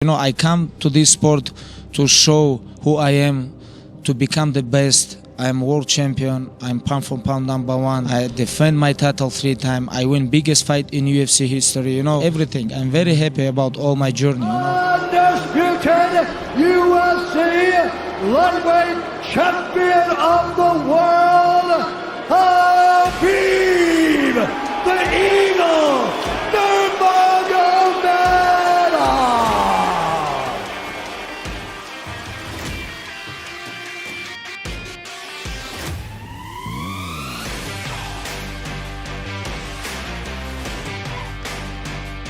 I come to this sport to show who I am, to become the best. I'm world champion. I'm pound for pound #1. I defend my title 3 times. I win biggest fight in UFC history. Everything. I'm very happy about all my journey. Undisputed UFC lightweight champion of the world, Khabib, the Eagle, Nurmagomedov.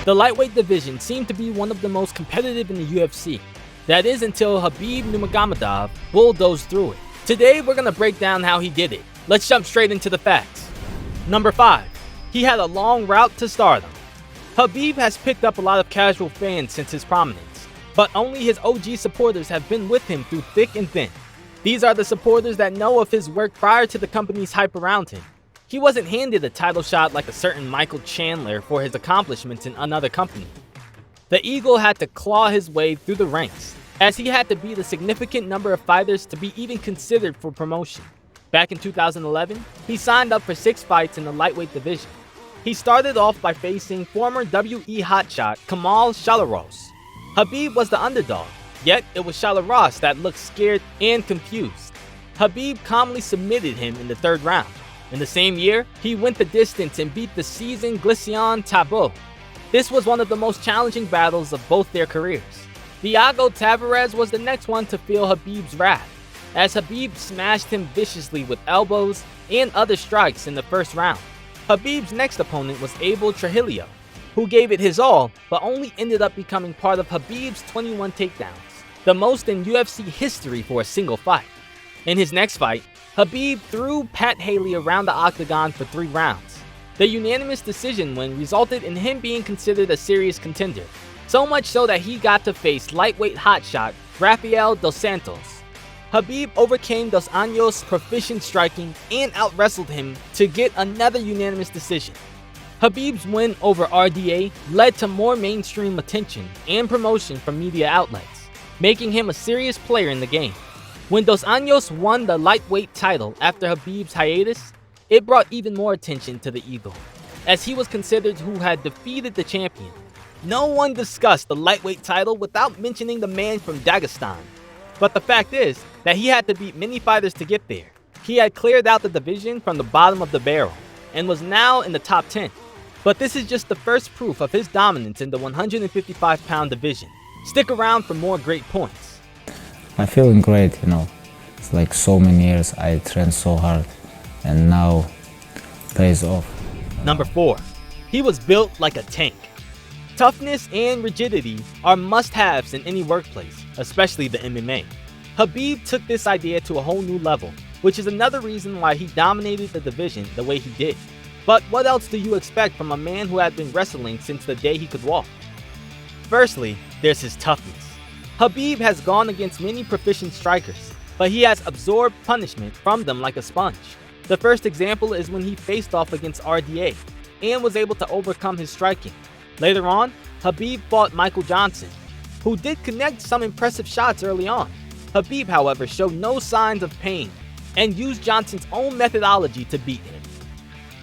The lightweight division seemed to be one of the most competitive in the UFC. That is until Khabib Nurmagomedov bulldozed through it. Today we're going to break down how he did it. Let's jump straight into the facts. Number 5. He had a long route to stardom. Khabib has picked up a lot of casual fans since his prominence, but only his OG supporters have been with him through thick and thin. These are the supporters that know of his work prior to the company's hype around him. He wasn't handed a title shot like a certain Michael Chandler for his accomplishments in another company. The Eagle had to claw his way through the ranks, as he had to beat a significant number of fighters to be even considered for promotion. Back in 2011, he signed up for 6 fights in the lightweight division. He started off by facing former WE hotshot Kamal Shalaros. Khabib was the underdog, yet it was Shalaros that looked scared and confused. Khabib calmly submitted him in the 3rd round. In the same year, he went the distance and beat the seasoned Glycian Tabo. This was one of the most challenging battles of both their careers. Thiago Tavares was the next one to feel Khabib's wrath, as Khabib smashed him viciously with elbows and other strikes in the 1st round. Khabib's next opponent was Abel Trujillo, who gave it his all, but only ended up becoming part of Khabib's 21 takedowns, the most in UFC history for a single fight. In his next fight, Khabib threw Pat Haley around the Octagon for 3 rounds. The unanimous decision win resulted in him being considered a serious contender, so much so that he got to face lightweight hotshot Rafael dos Santos. Khabib overcame Dos Anjos' proficient striking and out-wrestled him to get another unanimous decision. Khabib's win over RDA led to more mainstream attention and promotion from media outlets, making him a serious player in the game. When Dos Anjos won the lightweight title after Khabib's hiatus, it brought even more attention to the Eagle, as he was considered who had defeated the champion. No one discussed the lightweight title without mentioning the man from Dagestan. But the fact is that he had to beat many fighters to get there. He had cleared out the division from the bottom of the barrel and was now in the top 10. But this is just the first proof of his dominance in the 155-pound division. Stick around for more great points. I'm feeling great, It's like so many years I trained so hard and now pays off. Number 4. He was built like a tank. Toughness and rigidity are must-haves in any workplace, especially the MMA. Khabib took this idea to a whole new level, which is another reason why he dominated the division the way he did. But what else do you expect from a man who had been wrestling since the day he could walk? Firstly, there's his toughness. Khabib has gone against many proficient strikers, but he has absorbed punishment from them like a sponge. The first example is when he faced off against RDA and was able to overcome his striking. Later on, Khabib fought Michael Johnson, who did connect some impressive shots early on. Khabib, however, showed no signs of pain and used Johnson's own methodology to beat him.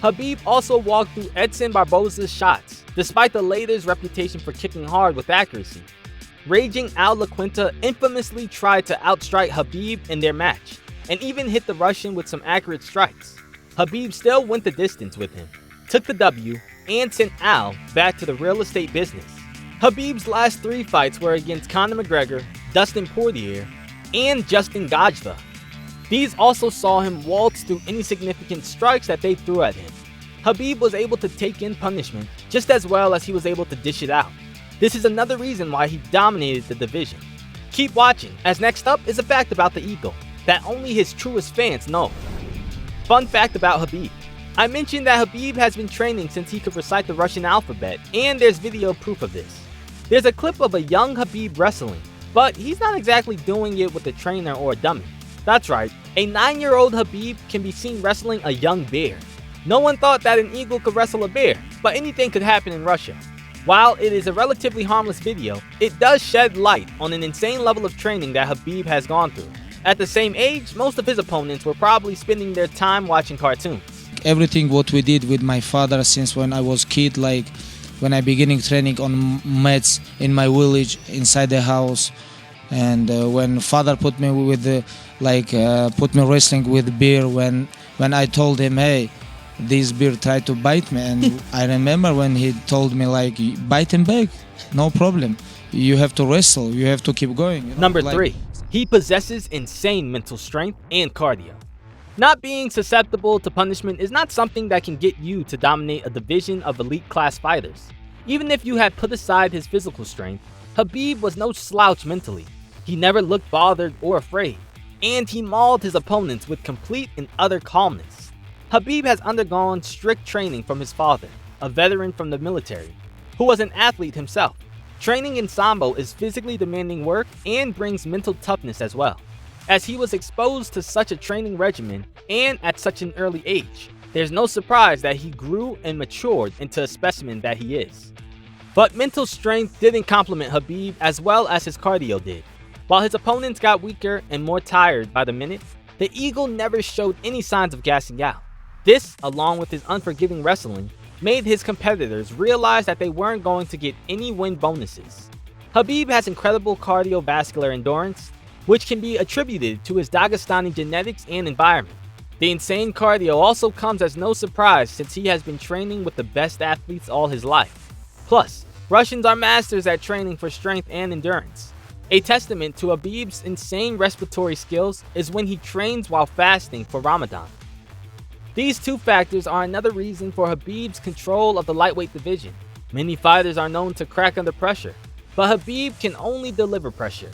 Khabib also walked through Edson Barboza's shots, despite the latter's reputation for kicking hard with accuracy. Raging Al La Quinta infamously tried to outstrike Khabib in their match, and even hit the Russian with some accurate strikes. Khabib still went the distance with him, took the W, and sent Al back to the real estate business. Khabib's last 3 fights were against Conor McGregor, Dustin Poirier, and Justin Gajda. These also saw him waltz through any significant strikes that they threw at him. Khabib was able to take in punishment just as well as he was able to dish it out. This is another reason why he dominated the division. Keep watching, as next up is a fact about the Eagle that only his truest fans know. Fun fact about Khabib. I mentioned that Khabib has been training since he could recite the Russian alphabet, and there's video proof of this. There's a clip of a young Khabib wrestling, but he's not exactly doing it with a trainer or a dummy. That's right, a 9-year-old Khabib can be seen wrestling a young bear. No one thought that an eagle could wrestle a bear, but anything could happen in Russia. While it is a relatively harmless video, it does shed light on an insane level of training that Khabib has gone through. At the same age, most of his opponents were probably spending their time watching cartoons. Everything what we did with my father since when I was kid, like when I beginning training on mats in my village inside the house, and when father put me with the put me wrestling with bear, when I told him, hey, this bear tried to bite me, and I remember when he told me like, bite him back, no problem, you have to wrestle, you have to keep going, you know? Number 3, he possesses insane mental strength and cardio. Not being susceptible to punishment is not something that can get you to dominate a division of elite class fighters. Even if you had put aside his physical strength, Khabib was no slouch mentally. He never looked bothered or afraid, and he mauled his opponents with complete and utter calmness. Khabib has undergone strict training from his father, a veteran from the military, who was an athlete himself. Training in Sambo is physically demanding work and brings mental toughness as well. As he was exposed to such a training regimen and at such an early age, there's no surprise that he grew and matured into a specimen that he is. But mental strength didn't complement Khabib as well as his cardio did. While his opponents got weaker and more tired by the minute, the Eagle never showed any signs of gassing out. This, along with his unforgiving wrestling, made his competitors realize that they weren't going to get any win bonuses. Khabib has incredible cardiovascular endurance, which can be attributed to his Dagestani genetics and environment. The insane cardio also comes as no surprise since he has been training with the best athletes all his life. Plus, Russians are masters at training for strength and endurance. A testament to Khabib's insane respiratory skills is when he trains while fasting for Ramadan. These two factors are another reason for Khabib's control of the lightweight division. Many fighters are known to crack under pressure, but Khabib can only deliver pressure.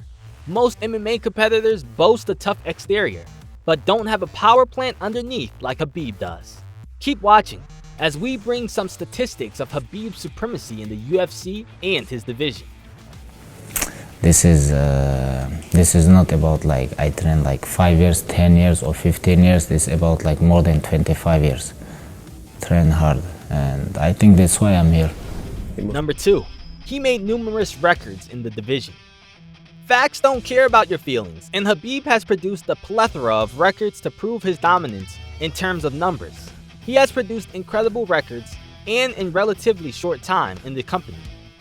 Most MMA competitors boast a tough exterior, but don't have a power plant underneath like Khabib does. Keep watching as we bring some statistics of Khabib's supremacy in the UFC and his division. This is not about like I train like 5 years, 10 years or 15 years. This is about like more than 25 years. Train hard, and I think that's why I'm here. Number 2, he made numerous records in the division. Facts don't care about your feelings, and Khabib has produced a plethora of records to prove his dominance in terms of numbers. He has produced incredible records and in relatively short time in the company,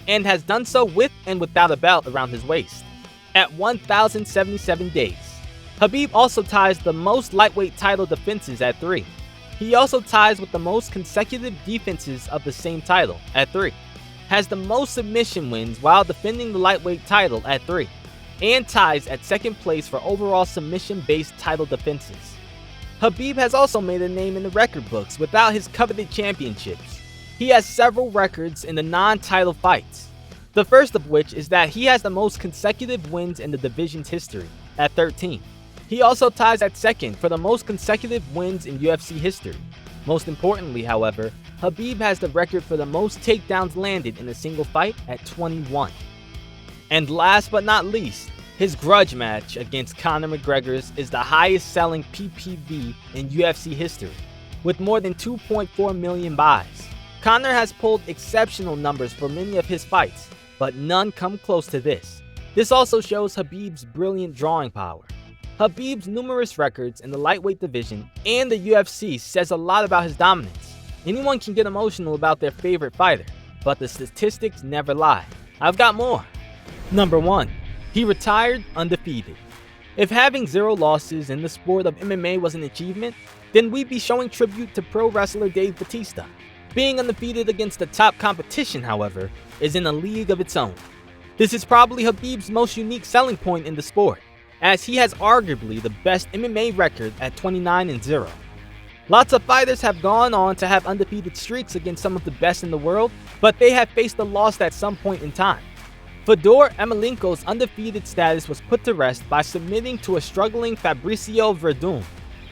and has done so with and without a belt around his waist. At 1,077 days, Khabib also ties the most lightweight title defenses at 3. He also ties with the most consecutive defenses of the same title at 3. Has the most submission wins while defending the lightweight title at 3. And ties at second place for overall submission-based title defenses. Khabib has also made a name in the record books without his coveted championships. He has several records in the non-title fights. The first of which is that he has the most consecutive wins in the division's history, at 13. He also ties at second for the most consecutive wins in UFC history. Most importantly, however, Khabib has the record for the most takedowns landed in a single fight at 21. And last but not least, his grudge match against Conor McGregor's is the highest selling PPV in UFC history, with more than 2.4 million buys. Conor has pulled exceptional numbers for many of his fights, but none come close to this. This also shows Khabib's brilliant drawing power. Khabib's numerous records in the lightweight division and the UFC says a lot about his dominance. Anyone can get emotional about their favorite fighter, but the statistics never lie. I've got more. Number 1. He retired undefeated. If having 0 losses in the sport of MMA was an achievement, then we'd be showing tribute to pro wrestler Dave Bautista. Being undefeated against the top competition, however, is in a league of its own. This is probably Khabib's most unique selling point in the sport, as he has arguably the best MMA record at 29-0. Lots of fighters have gone on to have undefeated streaks against some of the best in the world, but they have faced a loss at some point in time. Fedor Emelianenko's undefeated status was put to rest by submitting to a struggling Fabricio Verdun.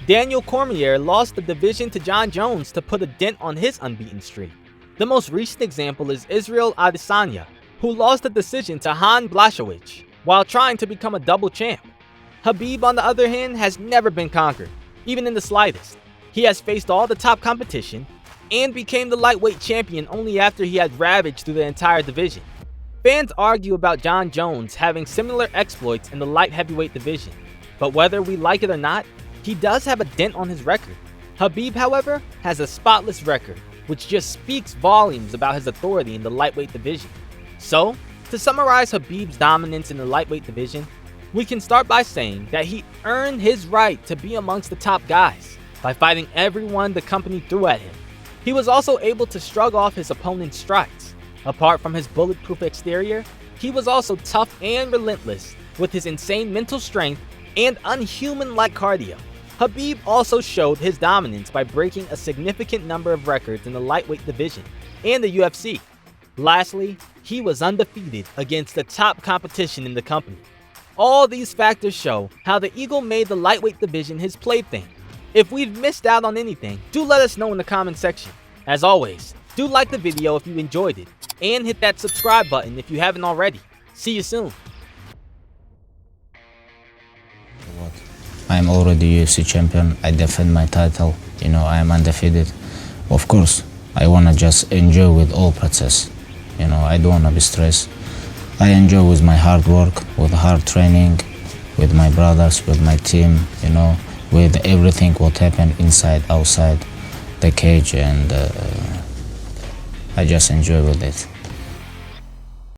Daniel Cormier lost the division to John Jones to put a dent on his unbeaten streak. The most recent example is Israel Adesanya, who lost the decision to Han Blachowicz while trying to become a double champ. Khabib, on the other hand, has never been conquered, even in the slightest. He has faced all the top competition, and became the lightweight champion only after he had ravaged through the entire division. Fans argue about Jon Jones having similar exploits in the light heavyweight division, but whether we like it or not, he does have a dent on his record. Khabib, however, has a spotless record, which just speaks volumes about his authority in the lightweight division. So, to summarize Khabib's dominance in the lightweight division, we can start by saying that he earned his right to be amongst the top guys by fighting everyone the company threw at him. He was also able to shrug off his opponent's strikes. Apart from his bulletproof exterior, he was also tough and relentless with his insane mental strength and unhuman-like cardio. Khabib also showed his dominance by breaking a significant number of records in the lightweight division and the UFC. Lastly, he was undefeated against the top competition in the company. All these factors show how the Eagle made the lightweight division his plaything. If we've missed out on anything, do let us know in the comment section. As always, do like the video if you enjoyed it, and hit that subscribe button if you haven't already. See you soon. I'm already UFC champion. I defend my title. I am undefeated. Of course, I wanna just enjoy with all process. I don't wanna be stressed. I enjoy with my hard work, with hard training, with my brothers, with my team. With everything what happen inside, outside the cage, and I just enjoy with it.